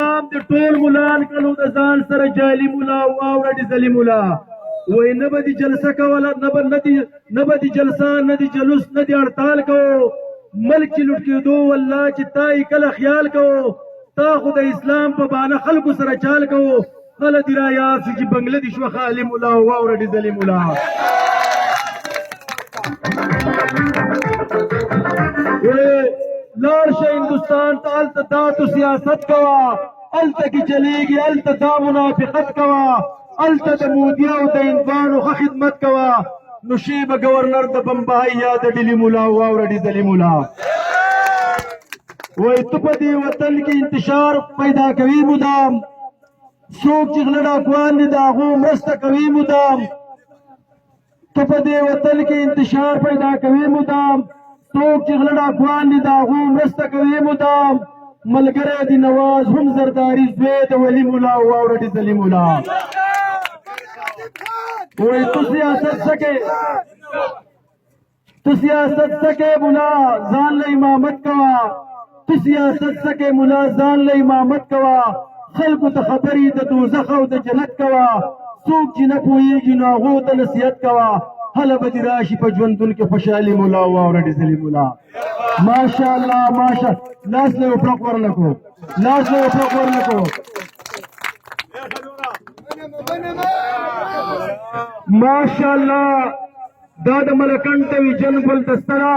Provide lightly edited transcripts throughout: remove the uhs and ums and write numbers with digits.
د ټول ملان کلو د ځان سره جعلي ملا واوره ډیزلي ملا وای نه به دي جلسه کوله نه به دي جلسه نه دي جلوس نه دي هړتال کوو ملک چې لوټ کېدو والله چې تا یې کله خیال کوو تا خو د اسلام په بانه خلکو سره چال کوو کله دې را یاد شي چې بنګله دې شوه خالي ملا واوره ډیزلي ملا لاړ شه هندوستان ته هلته دا تو سیاست کوه هلته کې چلیږي هلته دا منافقت کوه هلته د مودي او د هندوانو ښه خدمت کوه نو شی به ګورنر د بمبای یا د ډیلي ملا واوره ډیزلي ملا وایي ته په دې وطن کې انتشار پیدا کوي مدام څوک چې غله ډاکوان دي د هغو مرسته کوي مدام ته په دې وطن کې انتشار پیدا کوي مدام څوک چې غله ډاکوان دي د هغو مرسته کوي مدام ملګری د نواز هم زرداري زوی د ولي ملا واوره ډیزلي ملا وایي تو سیاست سکے ملا ځان له امامت کوه تو سیاست سکے ملا ځان له امامت کوه خلکو ته خبرې د دوزخ او د جنت کوه څوک چې نه پوهېږي نو هغو ته نصیحت کوه هله به دې راشي په ژوندون کې خوشحالي ملا واوره ډیزلي ملا ماشاءالله لاس له یو پړق ورنکو ماشاءالله دا د ملکنډ د ویجن ګل دستره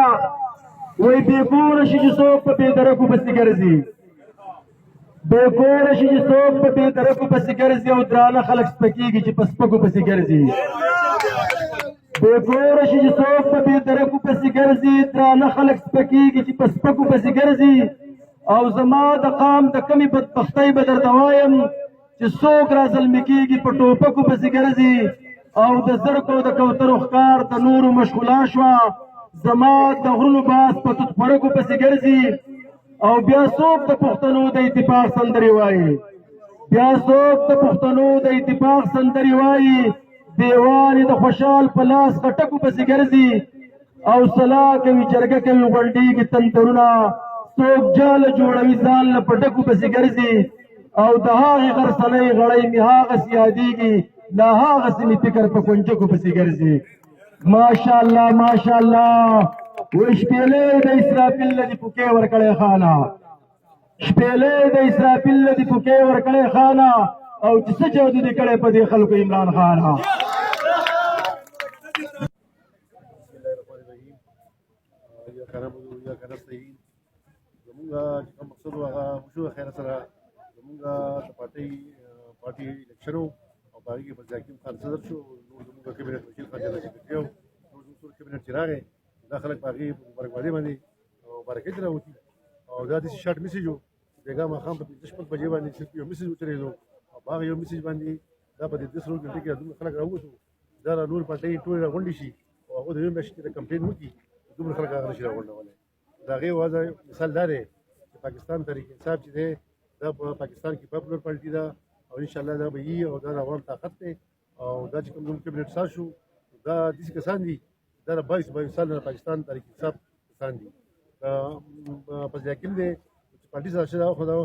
وایي بې کوره شي چې څوک په بې درکو پسې ګرځي او درانه خلک سپکېږي چې په سپکو پسې ګرځي بېکوره شي چې څوک په بې درکو پسې ګرځي درانه خلک سپکېږي چې په سپکو پسې ګرځي او زما د قام د کمې بدبختۍ به درته وایم چې څوک را زلمي کېږي په ټوپکو پسې ګرځي او د زرکو د کوترو ښکار د نورو مشغولا شوه زما د غرونو باز په توت پړکو پسې ګرځي او بیا څوک د پښتنو د اتفاق سندرې وایي دیوانې د خوشحال په لاس خټکو پسې ګرځي او سلا کوي جرګه کوي غونډېږي تندرونه څوک جاله جوړوي ځان له په ډکو پسې ګرځي او د هغې غرڅنۍ غړۍ مې هغسې یادېږي لا هغسې مې فکر په کونجکو پسې ګرځي ماشاءالله وایي شپېلې د اسرافیل له دې پوکې ورکړی خانه او چې څه جادو دې کړی په دې خلکو عمران خانه زمونږ چې کوم مقصد و هغه وشو د خیره سره زمونږ د پارټۍ الیکشن و او په هغې کې مرزا حکیم خان صدر شو نور زمونږ کابینټ وکیل خان جنرال سکرټري و نور زموږ ټول کابینټ چې راغی دا خلک په هغې مبارکبادۍ باندې او مبارکۍ ته راوتي او دا داسې شارټ میسیج و بېګا ماښام په 5:15 بجې باندې صرف یو میسیج وچلېدو او په هغه یو میسیج باندې دا په 10 غنټې کې دومره خلک راووتو دا نور پارټۍ ټولې راغونډې شي او هغوی د یوې میاشتې کې د کمپین وکړي دومره خلک هغه نشي راغونډولی د هغې واضح مثال دا دی چې پاکستان تحریک انصاف چې دی دا په پاکستان کې پاپولر پارټي ده او انشاءالله دا به وي او دا د عوام طاقت دی او دا چې کوم زموږ کابینټ ساز شو دا داسې کسان دي دا د 22 سال نه پاکستان تحریک انصاف کسان دي فضل حکیم دی چې پارټي سره شوی خو دا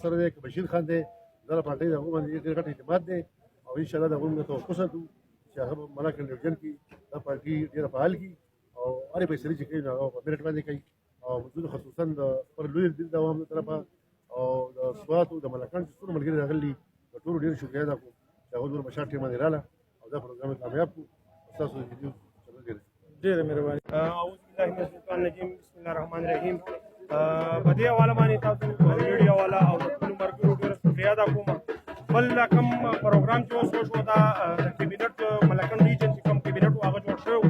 سره دی که بشیر خان دی دا د پارټۍ د هغو باندې ډېر غټ اعتماد دی او انشاءالله د هغوی موږ توقع ساتو چې هغه به ملا کنډیوژن کړي دا پارټي ډېره فعال کړي او هرې فیصلې چې کوي نو هغه په میرټ باندې کوي او موږ خصوصا د خپل لوی د عوامو له طرفه او د سواتو د ملکنډ چې ټول ملګري راغلي د ټولو ډېر شکریه ادا کوم چې هغوی دومره په شارټ ټایم باندې راغله او دا پروګرام یې کامیاب کړو ستاسو د ویډیو ډېره مهرباني اعوذ بالله من الشیطان الرجیم بسم الله الرحمن الرحیم په دې حواله باندې تاسو میډیا والا او د ټولو ملګرو ډېره شکریه ادا کوم بل کوم پروګرام چې اوس وشو دا کابینټ ملکنډ ریجن چې کوم کابینټ و هغه جوړ شوی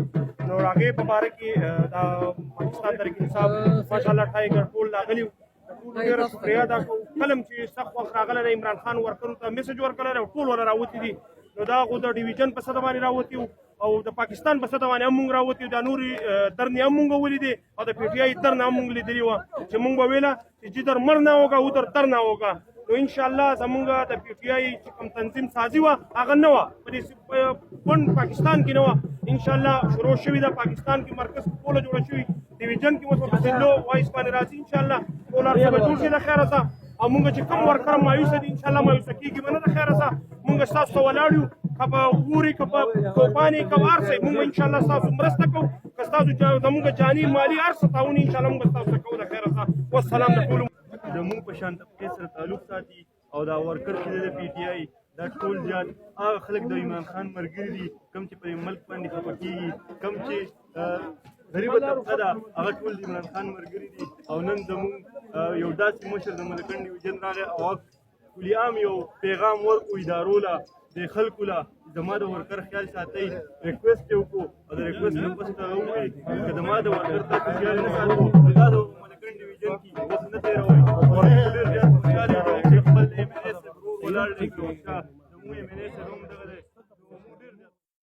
نو هغې په باره کې دا پاکستان تحریک انصاف ماشاءالله ټایګر ټول راغلي ټولو ډېره شکریه ادا کوو کله چې سخت وخت راغلی دی عمران خان ورکرو ته میسج ورکړی دی او ټول ورله راوتي دي نو دا هغو د ډیویژن په سطح باندې راوتي او د پاکستان په سطح باندې هم مونږ راوتي دا نورې درنې هم مونږ ولیدې او د پی ټي آی درنه هم مونږ لیدلې وه چې مونږ به ویله چې جدر مر نه ہوگا ادھر تر نه ہوگا نو انشاءالله زمونږ د پی ټي آی چې کوم تنظیم سازي وه هغه نه وه په دې پاکستان کې نه وه انشاءالله شروع شوي ده پاکستان کې مرکز ټوله جوړه شوي ډیویژن کې اوس په سلو وایس باندې راځي انشاءالله ټول هر څه به جوړ شي د خیره ته او مونږ چې کم ورکر مایوسه دي انشاءالله مایوسه کېږي به نه د خیره سره مونږ ستاسو ته ولاړ یو که په اوري که په توپانې که په هر څه مونږ انشاءالله ستاسو مرسته کوو که ستاسو زمونږ جاني مالي هر څه تعاون انشاءالله مونږ ستاسو ته کوو د خیره سره والسلام د ټولو زموږ په شان طبقې سره تعلق ساتي او دا ورکر چې د پی ټی آی دا ټول زیات هغه خلک د عمران خان ملګري دي کوم چې په ملک باندې خفه کېږي کوم چې غریبه طبقه ده هغه ټول د عمران خان ملګري دي او نن زموږ یو داسې مشر د ملکن ډیویژن راغی او کلي عام یو پیغام ورکړو ادارو له د خلکو له زما د ورکر خیال ساتئ ریکویسټ یې وکړو او د ریکویسټ نه پس هغه ووایي که زما د ورکر تاسو خیال نه ساتو دا د ملکن ډیویژن کې بس نه تېروئ ډېر زیات خوشحاله یم چې خپل ایم این اے صاحب ولاړ دی زموږ ایم این اے صاحب هم دغه دی